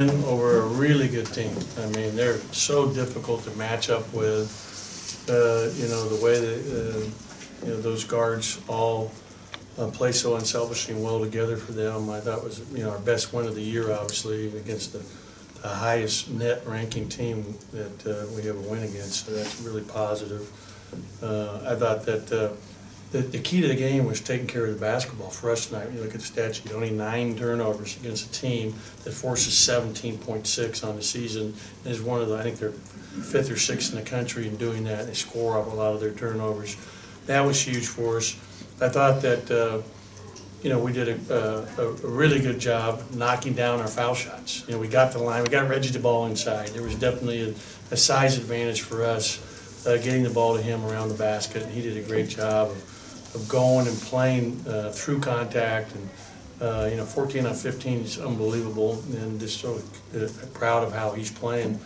over a really good team. I mean, they're so difficult to match up with. The way that those guards all play so unselfishly and well together for them. I thought was our best win of the year, obviously, against the highest net ranking team that we have a win against. So that's really positive. I thought that. The key to the game was taking care of the basketball for us tonight. You look at the stat sheet, only 9 turnovers against a team that forces 17.6 on the season. And is one of the, I think they're 5th or 6th in the country in doing that. They score off a lot of their turnovers. That was huge for us. I thought that we did a really good job knocking down our foul shots. We got the line, we got Reggie the ball inside. There was definitely a size advantage for us getting the ball to him around the basket, and he did a great job of going and playing through contact, and 14 on 15 is unbelievable, and just so proud of how he's playing.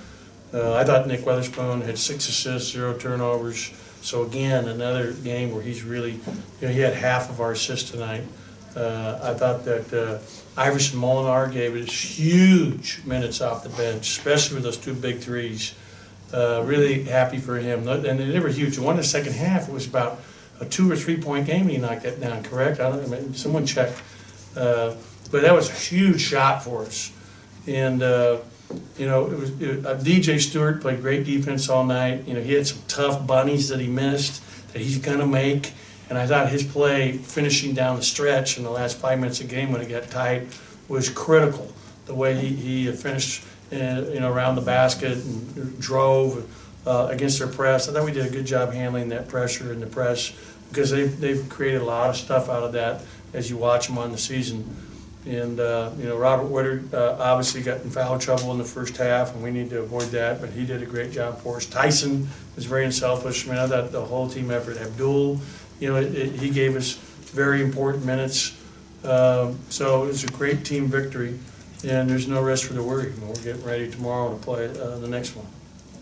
I thought Nick Weatherspoon had 6 assists, 0 turnovers. So again, another game where he's really, he had half of our assists tonight. I thought that Iverson Molinar gave us huge minutes off the bench, especially with those 2 big threes. Really happy for him, and they were huge. The one in the second half was about a 2 or 3 point game, and he knocked that down. Correct? I don't know. Someone checked, but that was a huge shot for us. And DJ Stewart played great defense all night. He had some tough bunnies that he missed that he's gonna make. And I thought his play finishing down the stretch in the last 5 minutes of the game when it got tight was critical. The way he finished, around the basket and drove against their press. I thought we did a good job handling that pressure in the press because they've created a lot of stuff out of that as you watch them on the season. And Robert Woodard obviously got in foul trouble in the first half, and we need to avoid that. But he did a great job for us. Tyson was very unselfish. I mean, I thought the whole team effort. Abdul, he gave us very important minutes. So it was a great team victory, and there's no rest for the worry. We're getting ready tomorrow to play the next one.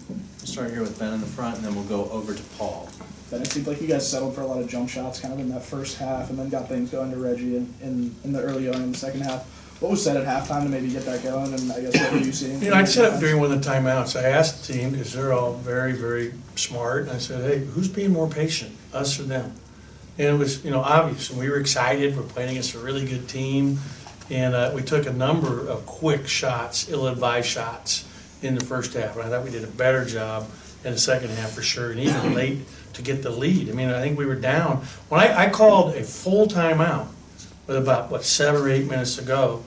We'll start here with Ben in the front, and then we'll go over to Paul. Ben, it seemed like you guys settled for a lot of jump shots kind of in that first half, and then got things going to Reggie in the early going in the second half. What was said at halftime to maybe get that going, and I guess what were you seeing? I set up during one of the timeouts. I asked the team, because they're all very, very smart, and I said, hey, who's being more patient, us or them? And it was, obvious, and we were excited. We're playing against a really good team, and we took a number of quick shots, ill-advised shots in the first half, and I thought we did a better job in the second half for sure, and even late to get the lead. I mean, I think we were down. When I called a full timeout with about, 7 or 8 minutes to go,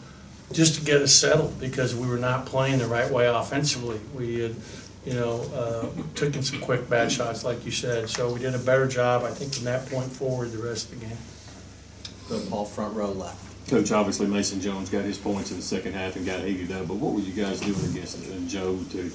just to get us settled because we were not playing the right way offensively. We had, taken some quick bad shots, like you said. So we did a better job, I think, from that point forward the rest of the game. Go to Paul, front row left. Coach, obviously Mason Jones got his points in the second half and got heated up, but what were you guys doing against Joe to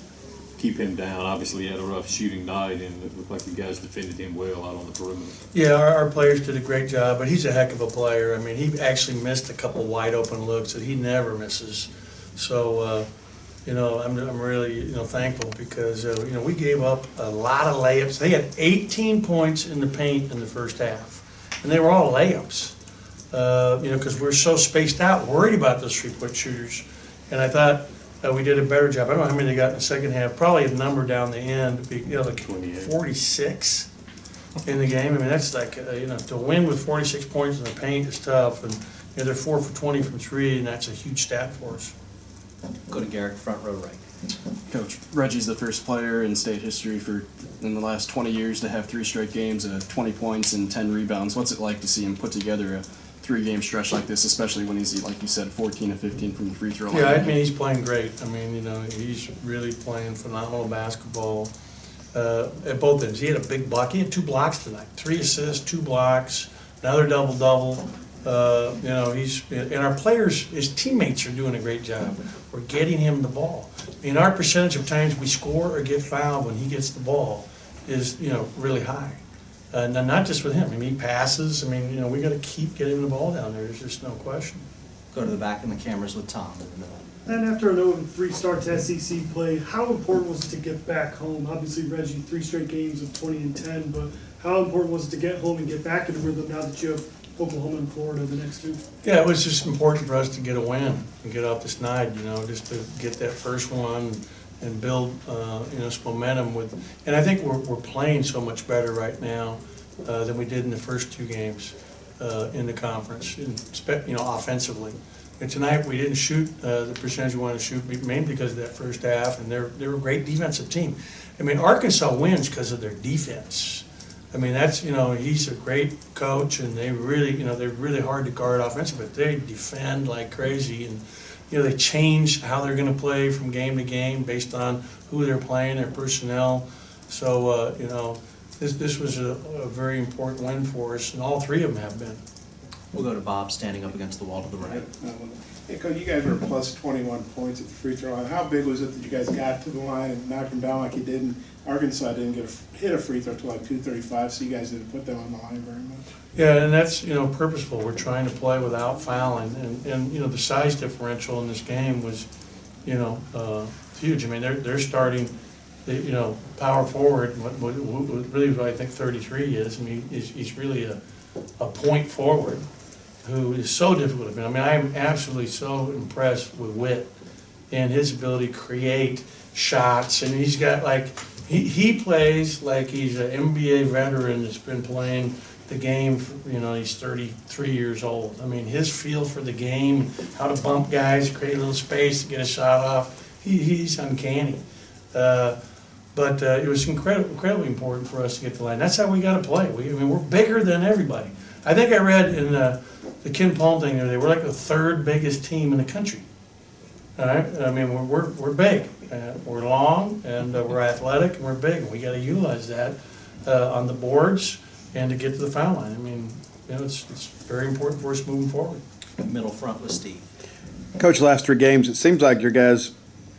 keep him down? Obviously, he had a rough shooting night, and it looked like you guys defended him well out on the perimeter. Yeah, our players did a great job, but he's a heck of a player. I mean, he actually missed a couple wide open looks that he never misses. So, I'm really, thankful because, we gave up a lot of layups. They had 18 points in the paint in the first half, and they were all layups. Because we're so spaced out, worried about those 3-point shooters. And I thought we did a better job. I don't know how many they got in the second half. Probably a number down the end, like 46 in the game. I mean, that's like, to win with 46 points in the paint is tough. And they're 4 for 20 from 3, and that's a huge stat for us. Go to Garrick, front row right. Coach, Reggie's the first player in state history in the last 20 years to have 3 straight games of 20 points and 10 rebounds. What's it like to see him put together a 3-game stretch like this, especially when he's, like you said, 14 of 15 from the free throw line? Yeah, I mean, he's playing great. I mean, he's really playing phenomenal basketball at both ends. He had a big block. He had 2 blocks tonight, 3 assists, 2 blocks, another double-double. And our players, his teammates are doing a great job. We're getting him the ball. I mean, our percentage of times we score or get fouled when he gets the ball is, really high. And not just with him. I mean, he passes. I mean, we got to keep getting him the ball down there. There's just no question. Go to the back and the cameras with Tom in the middle. And after an 0-3 start to SEC play, how important was it to get back home? Obviously, Reggie, 3 straight games of 20 and 10, but how important was it to get home and get back in the rhythm now that you have Oklahoma and Florida, the next two. Yeah, it was just important for us to get a win and get off the snide, just to get that first one and build, some momentum with. And I think we're playing so much better right now than we did in the first two games in the conference, offensively. And tonight we didn't shoot the percentage we wanted to shoot, mainly because of that first half, and they were a great defensive team. I mean, Arkansas wins because of their defense. I mean, that's, he's a great coach, and they really, they're really hard to guard offensively, but they defend like crazy, and, they change how they're going to play from game to game based on who they're playing, their personnel. So, this was a very important win for us, and all three of them have been. We'll go to Bob standing up against the wall to the right. Hey, Coach, you guys were plus 21 points at the free throw line. How big was it that you guys got to the line and knocked them down like you did? And Arkansas didn't hit a free throw till like 2:35, so you guys didn't put them on the line very much. Yeah, and that's, purposeful. We're trying to play without fouling, and the size differential in this game was, huge. I mean, they're starting, power forward, what really what I think 33 is. I mean, he's really a point forward who is so difficult. I mean, I am absolutely so impressed with Witt and his ability to create shots, and he's got he plays like he's an NBA veteran that's been playing the game, he's 33 years old. I mean, his feel for the game, how to bump guys, create a little space to get a shot off, he's uncanny. But it was incredibly important for us to get the line. That's how we got to play. We're bigger than everybody. I think I read in the Ken Palm thing they were like the third biggest team in the country. All right, I mean we're big, we're long, and we're athletic, and we're big. And we got to utilize that on the boards and to get to the foul line. I mean, it's very important for us moving forward. Middle front with Steve. Coach, last three games, it seems like your guys,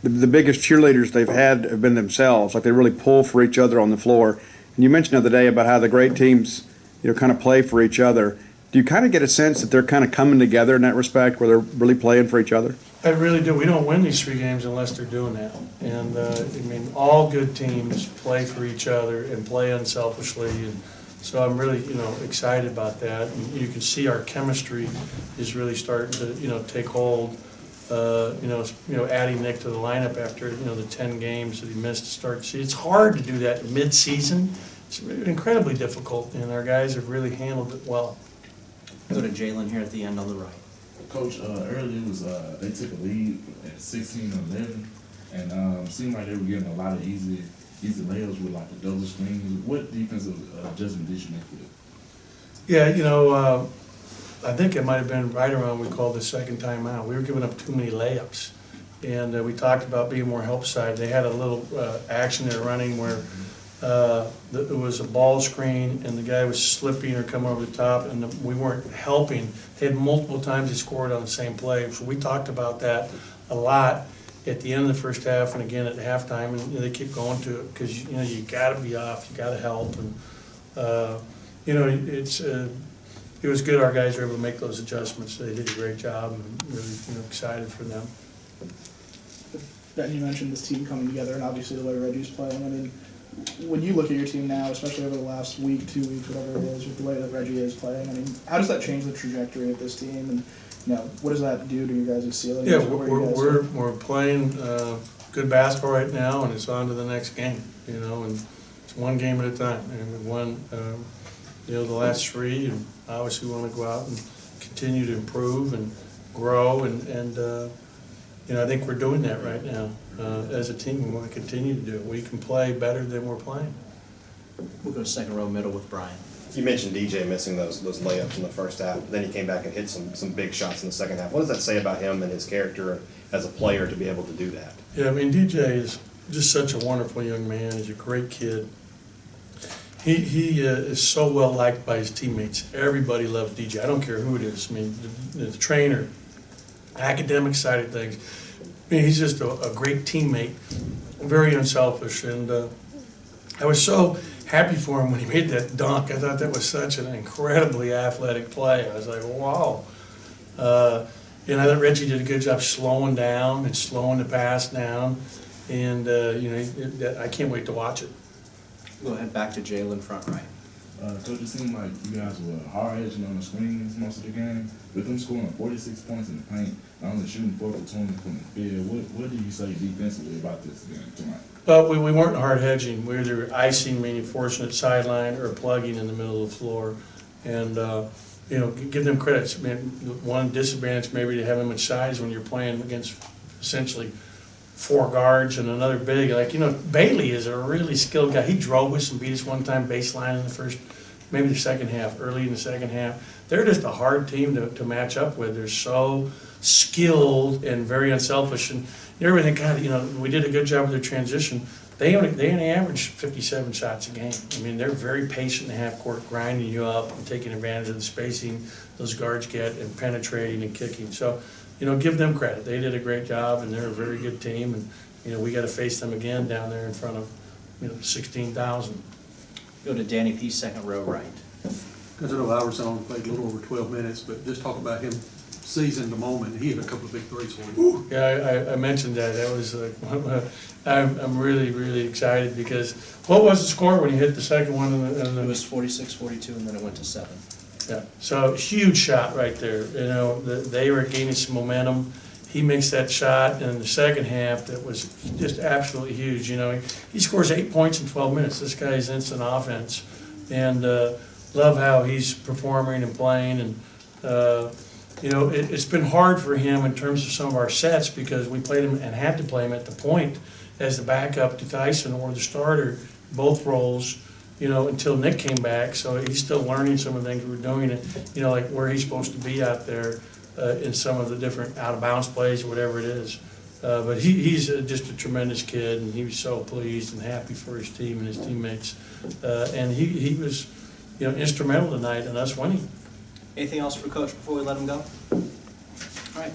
the biggest cheerleaders they've had have been themselves. Like they really pull for each other on the floor. And you mentioned the other day about how the great teams, kind of play for each other. Do you kind of get a sense that they're kind of coming together in that respect, where they're really playing for each other? I really do. We don't win these three games unless they're doing that. And all good teams play for each other and play unselfishly. And so I'm really, excited about that. And you can see our chemistry is really starting to, take hold. Adding Nick to the lineup after, the 10 games that he missed to start the season. It's hard to do that mid-season. It's incredibly difficult, and our guys have really handled it well. Go to Jalen here at the end on the right. Coach, earlier it was they took a lead at 16-11, and seemed like they were getting a lot of easy layups with like the double screens. What defensive adjustment did you make for it? Yeah, I think it might have been right around we called the second time out. We were giving up too many layups, and we talked about being more help side. They had a little action they're running where it was a ball screen and the guy was slipping or coming over the top, and we weren't helping. They had multiple times they scored on the same play. So we talked about that a lot at the end of the first half and again at halftime, and they keep going to it because you got to be off, you got to help, and it was good. Our guys were able to make those adjustments. They did a great job, and really excited for them. Ben, you mentioned this team coming together, and obviously the way Reggie's playing. I mean, when you look at your team now, especially over the last week, 2 weeks, whatever it is, with the way that Reggie is playing, I mean, how does that change the trajectory of this team, and what does that do to your guys' ceiling? Yeah, we're playing good basketball right now, and it's on to the next game. And it's one game at a time, and we won the last three, and obviously we want to go out and continue to improve and grow, and I think we're doing that right now. As a team, we want to continue to do it. We can play better than we're playing. We'll go second row middle with Brian. You mentioned DJ missing those layups in the first half. Then he came back and hit some big shots in the second half. What does that say about him and his character as a player to be able to do that? Yeah, I mean, DJ is just such a wonderful young man. He's a great kid. He is so well liked by his teammates. Everybody loves DJ. I don't care who it is. I mean, the trainer, academic side of things. I mean, he's just a great teammate, very unselfish, and I was so happy for him when he made that dunk. I thought that was such an incredibly athletic play. I was like, wow. I thought Reggie did a good job slowing down and slowing the pass down, and I can't wait to watch it. We'll head back to Jalen front right. Coach, it seemed like you guys were hard edging on the screens most of the game, with them scoring 46 points in the paint, and only shooting 4 for 20 from the field. What do you say defensively about this game tonight? But we weren't hard hedging. We were either icing, meaning forcing it sideline, or plugging in the middle of the floor. And, you know, give them credits. I mean, one disadvantage maybe to have them in size when you're playing against essentially 4 guards and another big. Like, you know, Bailey is a really skilled guy. He drove us and beat us one time baseline in the first, maybe the second half, early in the second half. They're just a hard team to match up with. They're so skilled and very unselfish. And everything kind of, you know, we did a good job with their transition. They only average 57 shots a game. I mean, they're very patient in the half court, grinding you up and taking advantage of the spacing those guards get and penetrating and kicking. So, you know, give them credit. They did a great job, and they're a very good team. And, you know, we got to face them again down there in front of, you know, 16,000. Go to Danny P, second row right. Because I know Iverson only played a little over 12 minutes, but just talk about him seizing the moment. He hit a couple of big threes for you. Yeah, I mentioned that. That was I'm really, really excited because what was the score when you hit the second one? It was 46-42, and then it went to 7. Yeah, so huge shot right there. You know, they were gaining some momentum. He makes that shot in the second half that was just absolutely huge. You know, he scores 8 points in 12 minutes. This guy is instant offense, and love how he's performing and playing. And you know, it's been hard for him in terms of some of our sets because we played him and had to play him at the point as the backup to Tyson or the starter, both roles. You know, until Nick came back, so he's still learning some of the things we're doing, and you know, like where he's supposed to be out there in some of the different out of bounds plays, whatever it is. But he's just a tremendous kid, and he was so pleased and happy for his team and his teammates, and he was, you know, instrumental tonight in us winning. Anything else for Coach before we let him go? All right.